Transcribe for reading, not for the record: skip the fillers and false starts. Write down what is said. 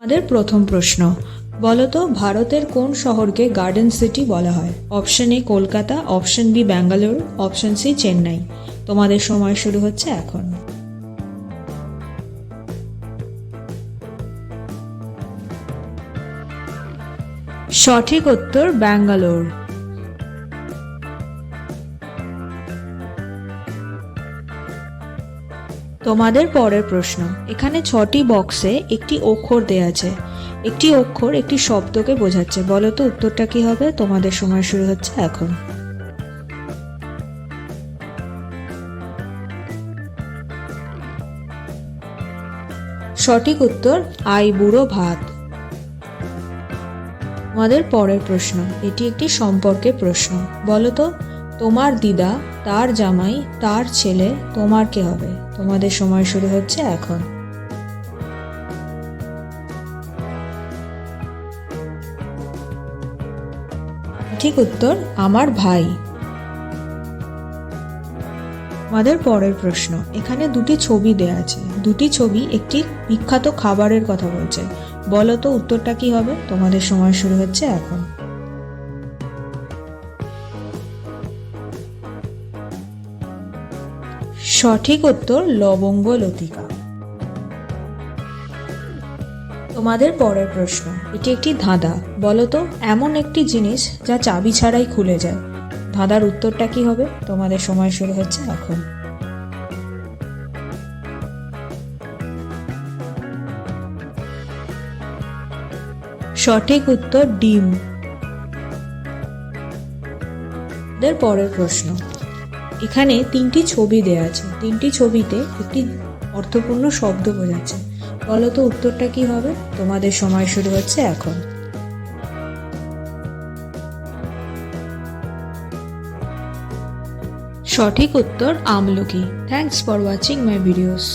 আমাদের প্রথম প্রশ্ন, বলো তো ভারতের কোন শহরকে গার্ডেন সিটি বলা হয়? Option A Kolkata, option B Bengaluru, option C Chennai. তোমাদের সময় শুরু হচ্ছে এখন। সঠিক উত্তর ব্যাঙ্গালোর। তোমাদের পরের প্রশ্ন, এখানে 6টি বক্সে একটি অক্ষর দেয়া আছে। একটি অক্ষর একটি শব্দকে বোঝাচ্ছে, বলো তো উত্তরটা কি হবে? তোমাদের সময় শুরু হচ্ছে এখন। সঠিক উত্তর আই বুড়ো ভাত। আমাদের পরের প্রশ্ন, এটি একটি সম্পর্কের প্রশ্ন। বলো তো তোমার দিদা, তার জামাই, তার ছেলে, তোমার কে হবে? তোমাদের সময় শুরু হচ্ছে এখন। ঠিক উত্তর আমার ভাই। আমাদের পরের প্রশ্ন, এখানে দুটি ছবি দেয়া আছে। দুটি ছবি একটি বিখ্যাত খাবারের কথা বলছে, বলো তো উত্তরটা কি হবে? তোমাদের সময় শুরু হচ্ছে এখন। সঠিক উত্তর লবঙ্গ লতিকা। তোমাদের পরের প্রশ্ন, এটি একটি ধাঁধা। বলো তো এমন একটি জিনিস যা চাবি ছাড়াই খুলে যায়। ধাঁধার উত্তরটা কি হবে? তোমাদের সময় শুরু হচ্ছে এখন। সঠিক উত্তর ডিম। এর পরের প্রশ্ন, এখানে 3টি ছবি দেয়া আছে। 3টি ছবিতে একটি অর্থপূর্ণ শব্দ বোঝাচ্ছে, বলো তো উত্তরটা কি হবে? তোমাদের সময় শুরু হচ্ছে এখন। সঠিক উত্তর আমলকি। Thanks for watching my videos.